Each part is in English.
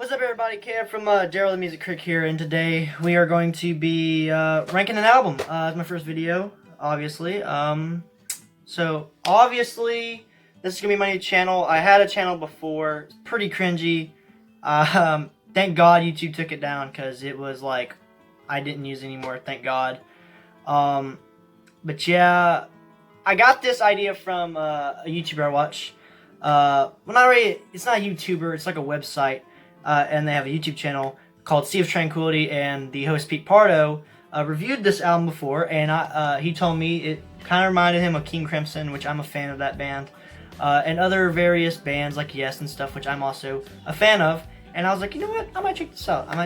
What's up, everybody? Kev from Daryl the Music Critic here, and today we are going to be ranking an album. It's my first video, obviously. So obviously this is gonna be my new channel. I had a channel before, it's pretty cringy. Thank God YouTube took it down because it was like I didn't use it anymore. Thank God. But yeah, I got this idea from a YouTuber I watch. Well, not really. It's not a YouTuber. It's like a website. And they have a YouTube channel called Sea of Tranquility, and the host petepardo reviewed this album before, and he told me it kind of reminded him of King Crimson, which I'm a fan of that band, and other various bands like Yes and stuff, which I'm also a fan of. And I was like, you know what, I might check this out. And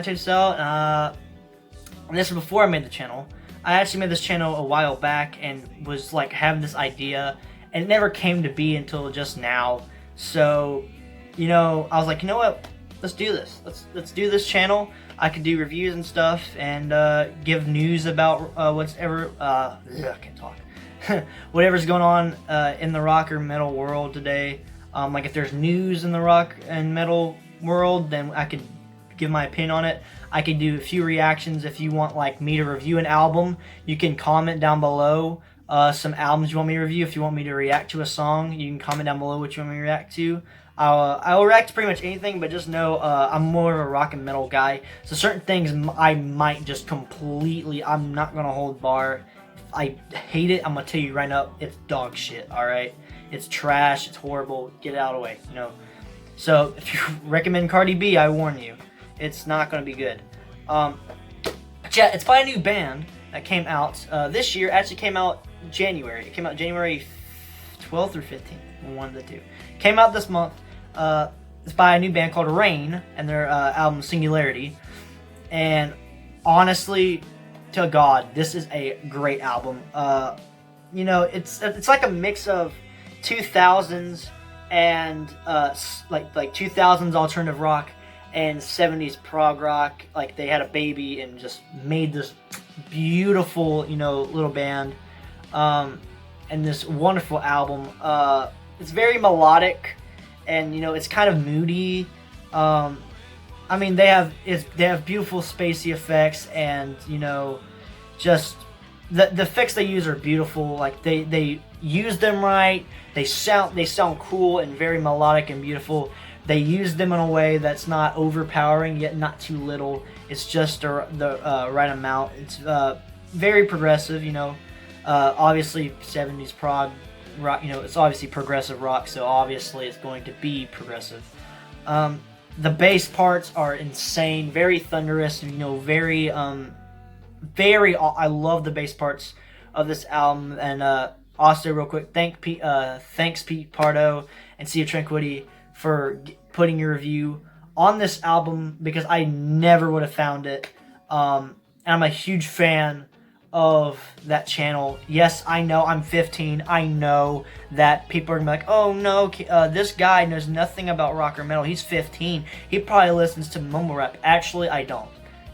this was before I made the channel. I actually made this channel a while back and was like having this idea, and it never came to be until just now. So, you know, I was like, you know what? Let's do this. Let's do this channel. I could do reviews and stuff, and give news about whatever. I can't talk. Whatever's going on in the rock or metal world today. Like if there's news in the rock and metal world, then I could give my opinion on it. I could do a few reactions. If you want like me to review an album, you can comment down below some albums you want me to review. If you want me to react to a song, you can comment down below what you want me to react to. I will react to pretty much anything, but just know I'm more of a rock and metal guy. So certain things I might just completely, I'm not going to hold bar. If I hate it, I'm going to tell you right now, it's dog shit, alright? It's trash, it's horrible, get it out of the way, you know? So if you recommend Cardi B, I warn you, it's not going to be good. But yeah, it's by a new band that came out this year. Actually came out January. It came out January 12th or 15th, one of the two. Came out this month. It's by a new band called Rain, and their album Singularity. And honestly, to God, this is a great album. You know, it's like a mix of 2000s and like 2000s alternative rock and 70s prog rock. Like they had a baby and just made this beautiful, you know, little band, and this wonderful album. It's very melodic, and you know, it's kind of moody. I mean, they have beautiful spacey effects, and you know, just the effects they use are beautiful. Like they use them right. They sound cool and very melodic and beautiful. They use them in a way that's not overpowering yet not too little. It's just the right amount. It's very progressive. You know, obviously 70s prog rock, you know, it's obviously progressive rock, so obviously it's going to be progressive. The bass parts are insane, very thunderous, you know, very I love the bass parts of this album. And also real quick, thanks petepardo and Sea of Tranquility for putting your review on this album, because I never would have found it. And I'm a huge fan of that channel. Yes, I know I'm 15. I know that people are gonna be like, oh no, this guy knows nothing about rock or metal. He's 15. He probably listens to mumble rap. Actually, I don't.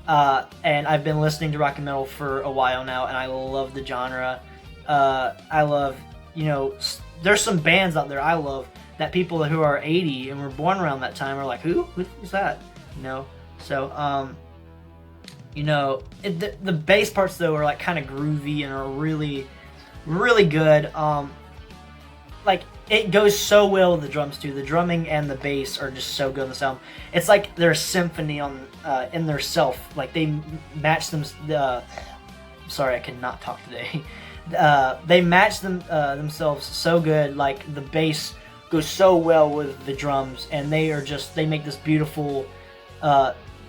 And I've been listening to rock and metal for a while now, and I love the genre. I love, you know, there's some bands out there I love that people who are 80 and were born around that time are like, who's that? You know, so you know, the bass parts though are like kind of groovy and are really, really good. Like it goes so well with the drums too. The drumming and the bass are just so good on this album. It's like they're a symphony on in their self. Like they match them. Sorry, I cannot talk today. They match them themselves so good. Like the bass goes so well with the drums, and they make this beautiful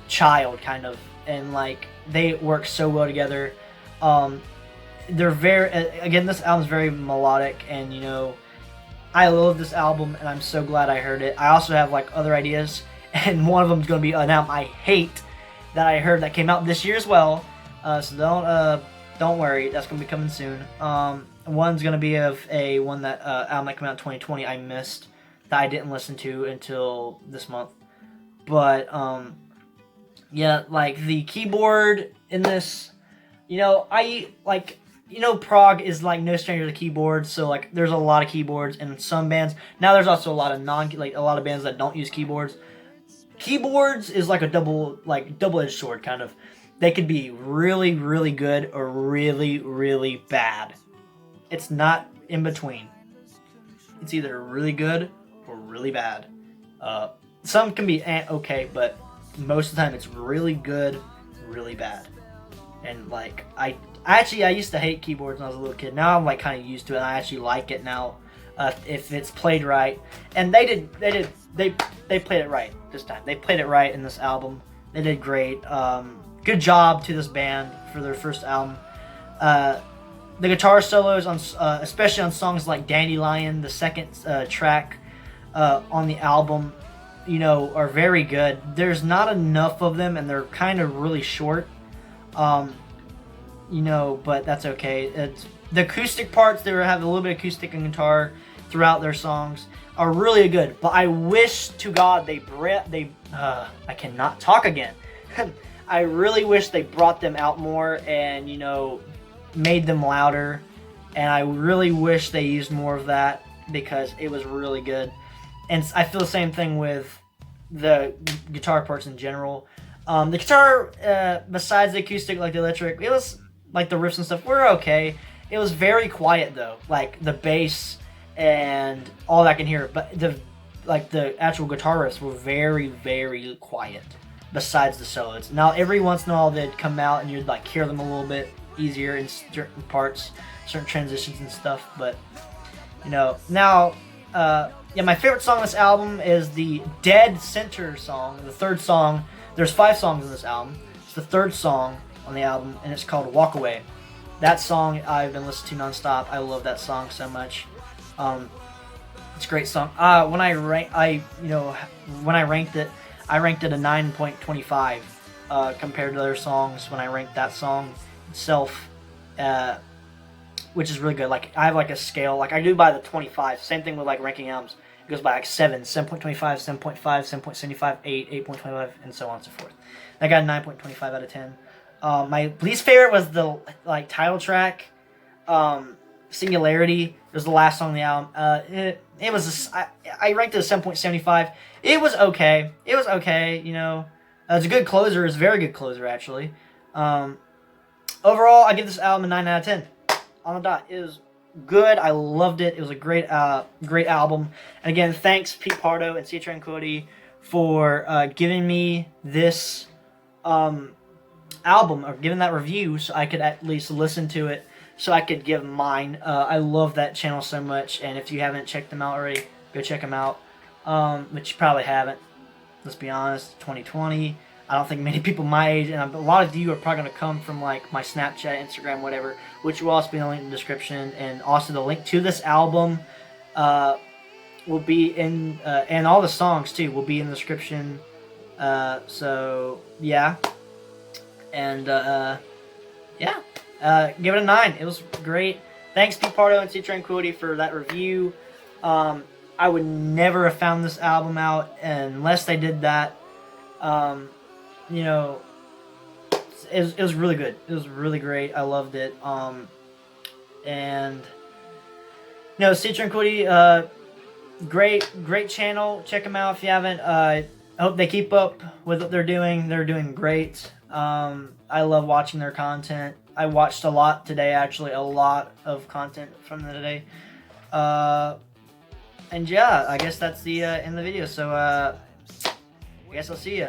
child kind of. And like they work so well together. They're very, again, this album's very melodic, and you know, I love this album, and I'm so glad I heard it. I also have like other ideas, and one of them is going to be an album I hate that I heard that came out this year as well. So don't worry, that's going to be coming soon. One's going to be of one that album that came out in 2020 I missed, that I didn't listen to until this month. But yeah, like the keyboard in this, you know, you know, prog is like no stranger to keyboards, so like there's a lot of keyboards in some bands. Now there's also a lot of a lot of bands that don't use keyboards. Keyboards is like a double-edged sword kind of. They could be really, really good or really, really bad. It's not in between. It's either really good or really bad. Some can be okay, but most of the time it's really good, really bad. And like I used to hate keyboards when I was a little kid. Now I'm like kind of used to it. And I actually like it now if it's played right. And they played it right this time. They played it right in this album. They did great. Good job to this band for their first album. The guitar solos on especially on songs like Dandelion, the second track on the album, you know, are very good. There's not enough of them, and they're kind of really short. You know, but that's okay. It's the acoustic parts. They have a little bit of acoustic and guitar throughout their songs are really good. But I wish to God I cannot talk again. I really wish they brought them out more and, you know, made them louder. And I really wish they used more of that because it was really good. And I feel the same thing with the guitar parts in general. The guitar, besides the acoustic, like the electric, it was like the riffs and stuff were okay. It was very quiet though, like the bass and all that I can hear. But the actual guitar riffs were very, very quiet. Besides the solos. Now every once in a while they'd come out and you'd like hear them a little bit easier in certain parts, certain transitions and stuff. But you know, now yeah, my favorite song on this album is the Dead Center song, the third song. There's 5 songs in this album. It's the third song on the album, and it's called Walk Away. That song I've been listening to nonstop. I love that song so much. It's a great song. When I ranked it, I ranked it a 9.25 compared to other songs. When I ranked that song itself, which is really good. Like I have like a scale, like I do by the 25. Same thing with like ranking albums. It goes by like 7.25, 7.5, 7.75, 8, 8.25, and so on and so forth. I got a 9.25 out of 10. My least favorite was the like title track, Singularity. It was the last song on the album. It was I ranked it a 7.75. It was okay. It was okay. You know, it's a good closer. It's a very good closer actually. Overall, I give this album a 9 out of 10 on the dot. It was good. I loved it. It was a great album. And again, thanks petepardo and seaoftranquility for giving me this album or giving that review so I could at least listen to it, so I could give mine. I love that channel so much, and if you haven't checked them out already, go check them out. But you probably haven't. Let's be honest, 2020. I don't think many people my age, and a lot of you are probably going to come from like my Snapchat, Instagram, whatever, which will also be in the link in the description, and also the link to this album will be in, and all the songs too will be in the description. So yeah, and yeah, give it a 9. It was great. Thanks petepardo and seaoftranquility for that review. I would never have found this album out unless they did that. You know, it was really good. It was really great. I loved it. And you know, seaoftranquility, great channel. Check them out if you haven't. I hope they keep up with what they're doing. They're doing great. I love watching their content. I watched a lot today, actually, a lot of content from them today. And yeah, I guess that's the end of the video. So I guess I'll see ya.